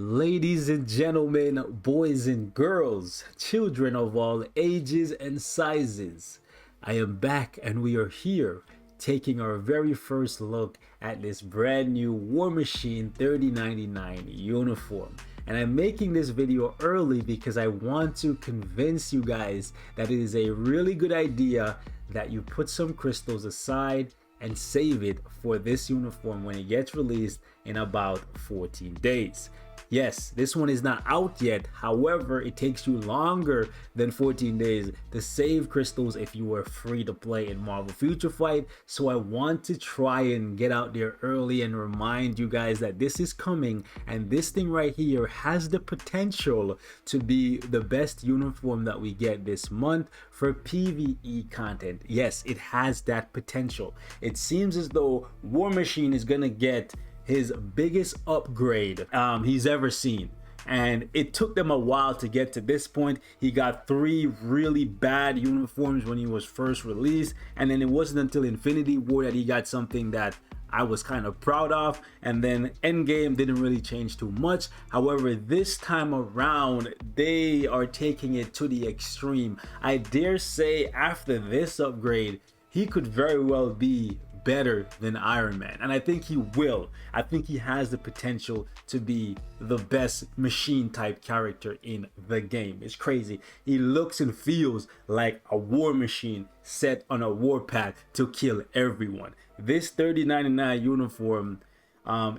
Ladies and gentlemen, boys and girls, children of all ages and sizes, I am back and we are here taking our very first look at this brand new War Machine 3099 uniform. And I'm making this video early because I want to convince you guys that it is a really good idea that you put some crystals aside and save it for this uniform when it gets released in about 14 days. Yes, this one is not out yet. However, it takes you longer than 14 days to save crystals if you are free to play in Marvel Future Fight. So I want to try and get out there early and remind you guys that this is coming, and this thing right here has the potential to be the best uniform that we get this month for PvE content. Yes, it has that potential. It seems as though War Machine is gonna get his biggest upgrade he's ever seen, and it took them a while to get to this point. He got 3 really bad uniforms when he was first released, and then it wasn't until Infinity War that he got something that I was kind of proud of, and then Endgame didn't really change too much. However, this time around they are taking it to the extreme. I dare say after this upgrade he could very well be better than Iron Man, and I think he will. I think he has the potential to be the best machine type character in the game. It's crazy. He looks and feels like a war machine set on a warpath to kill everyone. This 3099 uniform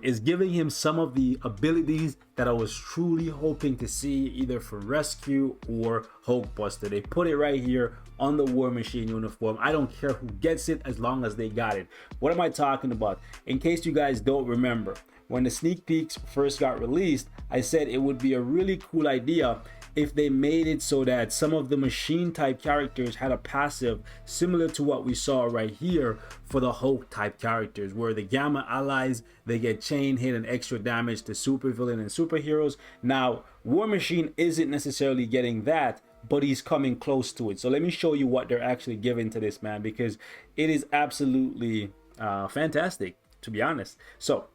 is giving him some of the abilities that I was truly hoping to see either for Rescue or Hulkbuster. They put it right here on the War Machine uniform. I don't care who gets it as long as they got it. What am I talking about? In case you guys don't remember, when the sneak peeks first got released, I said it would be a really cool idea if they made it so that some of the machine type characters had a passive similar to what we saw right here for the Hulk type characters, where the Gamma allies, they get chain hit and extra damage to supervillain and superheroes. Now War Machine isn't necessarily getting that, but he's coming close to it. So let me show you what they're actually giving to this man, because it is absolutely fantastic, to be honest. So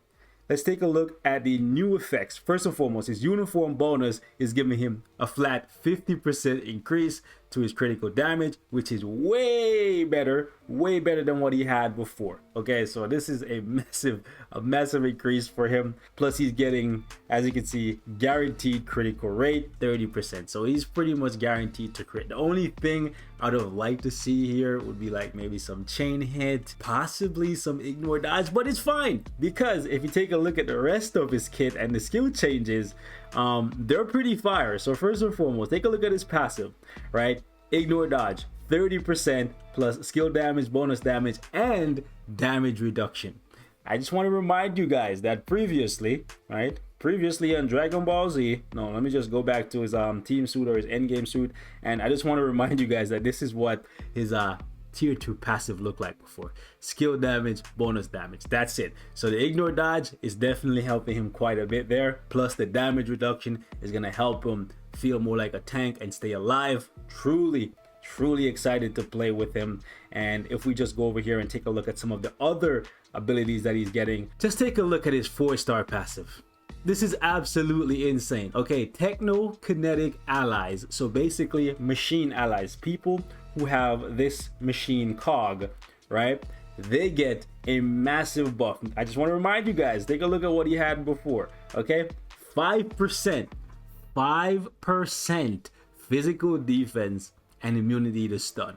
let's take a look at the new effects. First and foremost, his uniform bonus is giving him a flat 50% increase to his critical damage, which is way better than what he had before. Okay, so this is a massive increase for him. Plus he's getting, as you can see, guaranteed critical rate 30%. So he's pretty much guaranteed to crit. The only thing I would like to see here would be like maybe some chain hit, possibly some ignore dodge, but it's fine, because if you take a look at the rest of his kit and the skill changes, they're pretty fire. So first and foremost, take a look at his passive, right? Ignore dodge 30% plus skill damage, bonus damage, and damage reduction. I just want to remind you guys that previously on Dragon Ball Z, no, let me just go back to his team suit or his endgame suit, and I just want to remind you guys that this is what his tier 2 passive looked like before. Skill damage, bonus damage, that's it. So the ignore dodge is definitely helping him quite a bit there, plus the damage reduction is going to help him feel more like a tank and stay alive. Truly excited to play with him. And if we just go over here and take a look at some of the other abilities that he's getting, just take a look at his 4-star passive. This is absolutely insane. Okay, techno-kinetic allies, so basically machine allies, people who have this machine cog, right? They get a massive buff. I just want to remind you guys, take a look at what he had before. Okay, 5% physical defense and immunity to stun.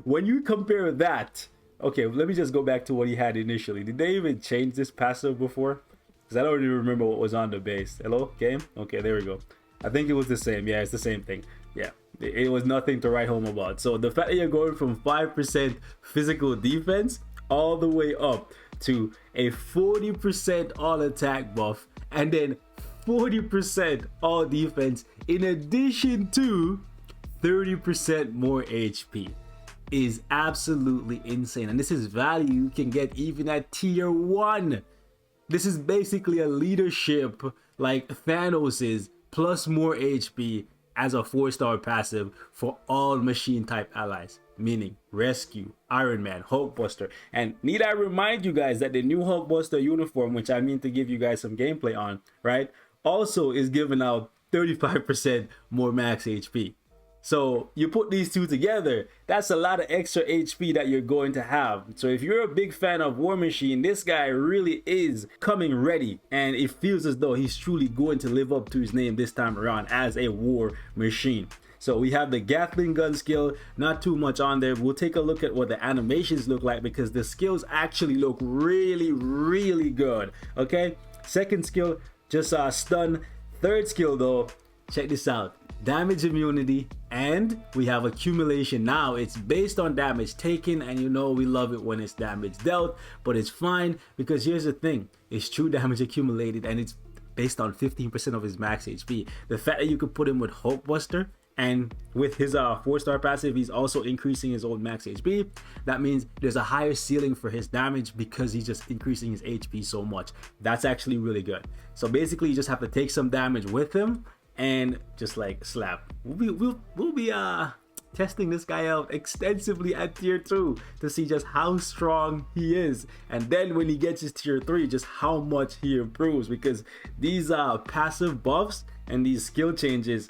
When you compare that, okay, let me just go back to what he had initially. Did they even change this passive before? Because I don't even remember what was on the base. Hello, game? Okay, there we go. I think it was the same. Yeah, it's the same thing. Yeah, it was nothing to write home about. So the fact that you're going from 5% physical defense all the way up to a 40% all attack buff, and then 40% all defense in addition to 30% more HP is absolutely insane. And this is value you can get even at tier 1. This is basically a leadership like Thanos's plus more HP as a 4-star passive for all machine type allies, meaning Rescue, Iron Man, Hulkbuster. And need I remind you guys that the new Hulkbuster uniform, which I mean to give you guys some gameplay on, right, also is giving out 35% more max HP. So you put these two together, that's a lot of extra HP that you're going to have. So if you're a big fan of War Machine, this guy really is coming ready, and it feels as though he's truly going to live up to his name this time around as a War Machine. So we have the Gatling gun skill, not too much on there. We'll take a look at what the animations look like because the skills actually look really good. Okay, second skill, just stun. Third skill though, check this out. Damage immunity, and we have accumulation. Now it's based on damage taken, and you know we love it when it's damage dealt, but it's fine because here's the thing, it's true damage accumulated and it's based on 15% of his max HP. The fact that you could put him with Hulkbuster, and with his 4-star passive he's also increasing his old max HP, that means there's a higher ceiling for his damage because he's just increasing his HP so much. That's actually really good. So basically you just have to take some damage with him and just like slap. We'll be testing this guy out extensively at tier 2 to see just how strong he is, and then when he gets his tier 3, just how much he improves, because these passive buffs and these skill changes,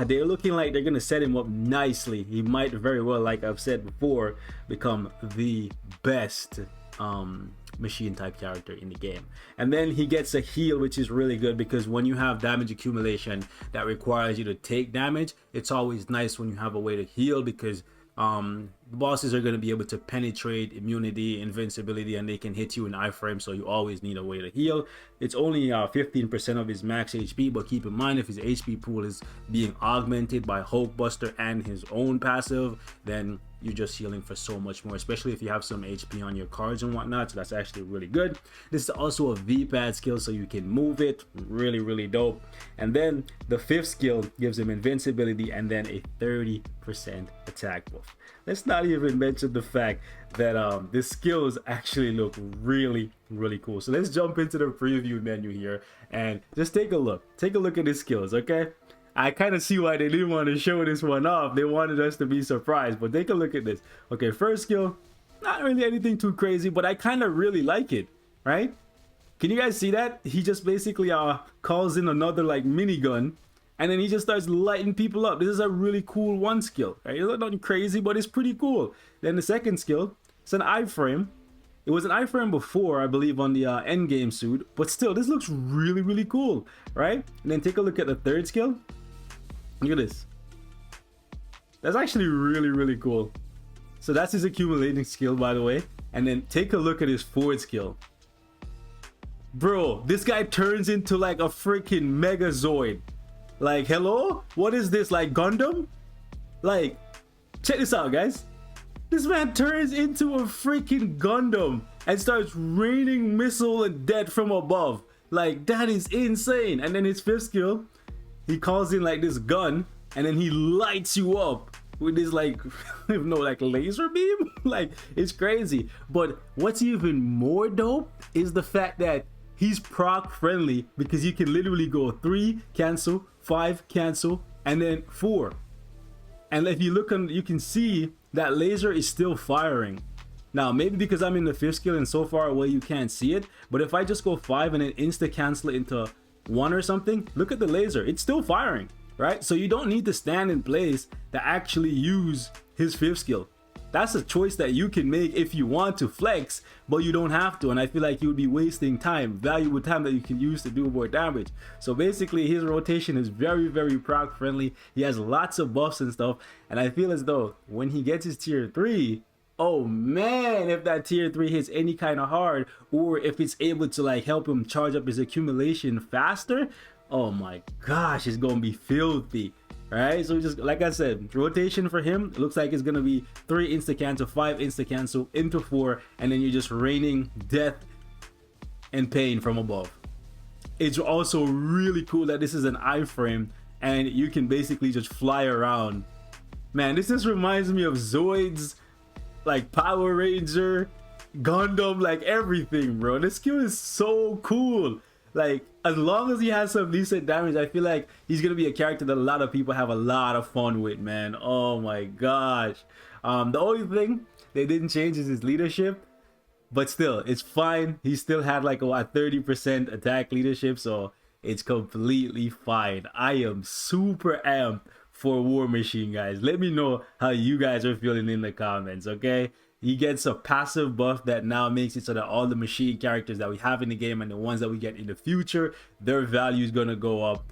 they're looking like they're gonna set him up nicely. He might very well, like I've said before, become the best machine type character in the game. And then he gets a heal, which is really good because when you have damage accumulation that requires you to take damage, it's always nice when you have a way to heal, because the bosses are going to be able to penetrate immunity, invincibility, and they can hit you in iframe, so you always need a way to heal. It's only 15% of his max HP, but keep in mind if his HP pool is being augmented by Hulkbuster and his own passive, then you're just healing for so much more, especially if you have some HP on your cards and whatnot. So that's actually really good. This is also a V-pad skill, so you can move it. Really dope. And then the 5th skill gives him invincibility and then a 30% attack buff. Let's not even mention the fact that the skills actually look really cool. So let's jump into the preview menu here and just take a look at his skills. Okay, I kind of see why they didn't want to show this one off. They wanted us to be surprised, but take a look at this. Okay, first skill, not really anything too crazy, but I kind of really like it, right? Can you guys see that? He just basically calls in another like minigun, and then he just starts lighting people up. This is a really cool one skill, right? It's not crazy, but it's pretty cool. Then the second skill, it's an iframe. It was an iframe before, I believe, on the endgame suit, but still, this looks really cool, right? And then take a look at the third skill. Look at this. That's actually really cool. So that's his accumulating skill, by the way. And then take a look at his forward skill. Bro, this guy turns into like a freaking Megazord. Like, hello? What is this, like Gundam? Like, check this out, guys. This man turns into a freaking Gundam and starts raining missile and death from above. Like, that is insane. And then his 5th skill, he calls in like this gun, and then he lights you up with this like, like laser beam. Like, it's crazy. But what's even more dope is the fact that he's proc friendly, because you can literally go 3 cancel, 5 cancel, and then 4. And if you look on, you can see that laser is still firing. Now, maybe because I'm in the 5th skill and so far away you can't see it, but if I just go 5 and then insta cancel it into 1 or something, look at the laser, it's still firing, right? So you don't need to stand in place to actually use his 5th skill. That's a choice that you can make if you want to flex, but you don't have to. And I feel like you would be wasting time, valuable time that you can use to do more damage. So basically his rotation is very proc friendly. He has lots of buffs and stuff, and I feel as though when he gets his tier 3, oh man, if that tier 3 hits any kind of hard, or if it's able to like help him charge up his accumulation faster, oh my gosh, it's gonna be filthy. Right, so just like I said, rotation for him, it looks like it's gonna be 3 insta cancel, 5 insta cancel into 4, and then you're just raining death and pain from above. It's also really cool that this is an iframe and you can basically just fly around. Man, this just reminds me of Zoids, like Power Ranger, Gundam, like everything, bro. This skill is so cool. Like, as long as he has some decent damage, I feel like he's gonna be a character that a lot of people have a lot of fun with, man. Oh my gosh. The only thing they didn't change is his leadership, but still, it's fine. He still had like a 30% attack leadership, so it's completely fine. I am super amped for War Machine, guys. Let me know how you guys are feeling in the comments, okay? He gets a passive buff that now makes it so that all the machine characters that we have in the game and the ones that we get in the future, their value is going to go up.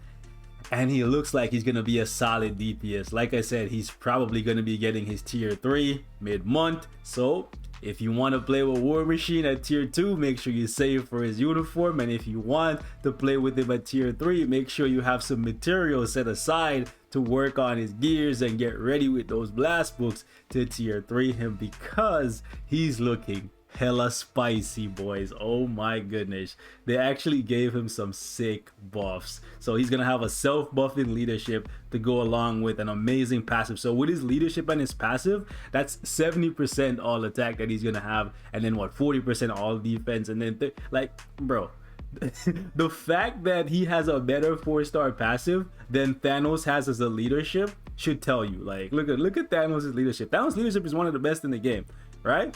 And he looks like he's going to be a solid DPS. Like I said, he's probably going to be getting his tier 3 mid-month. So if you want to play with War Machine at tier 2, make sure you save for his uniform. And if you want to play with him at tier 3, make sure you have some material set aside to work on his gears and get ready with those blast books to tier 3 him, because he's looking hella spicy, boys. Oh my goodness, they actually gave him some sick buffs. So he's gonna have a self-buffing leadership to go along with an amazing passive. So with his leadership and his passive, that's 70% all attack that he's gonna have, and then what, 40% all defense, and then like, bro, the fact that he has a better 4-star passive than Thanos has as a leadership should tell you. Like, look at Thanos' leadership. Thanos' leadership is one of the best in the game, right?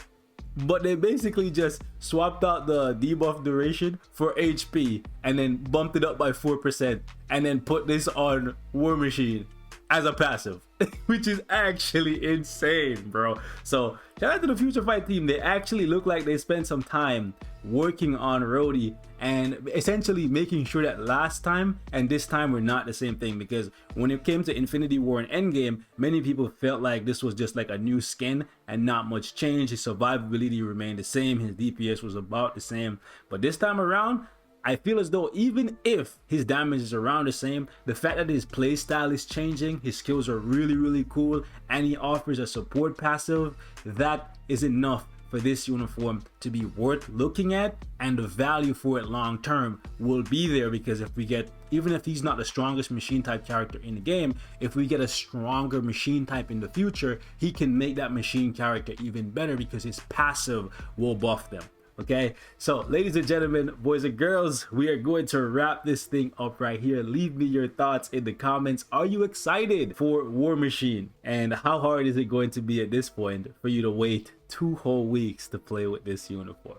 But they basically just swapped out the debuff duration for HP and then bumped it up by 4% and then put this on War Machine as a passive, which is actually insane, bro. So shout out to the Future Fight team. They actually look like they spent some time working on Rhodey and essentially making sure that last time and this time were not the same thing, because when it came to Infinity War and Endgame, many people felt like this was just like a new skin and not much change. His survivability remained the same, his DPS was about the same, but this time around I feel as though even if his damage is around the same, the fact that his playstyle is changing, his skills are really cool, and he offers a support passive, that is enough for this uniform to be worth looking at, and the value for it long term will be there, because if we get, even if he's not the strongest machine type character in the game, if we get a stronger machine type in the future, he can make that machine character even better because his passive will buff them. Okay, so ladies and gentlemen, boys and girls, we are going to wrap this thing up right here. Leave me your thoughts in the comments. Are you excited for War Machine? And how hard is it going to be at this point for you to wait 2 whole weeks to play with this uniform?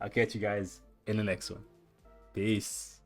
I'll catch you guys in the next one. Peace.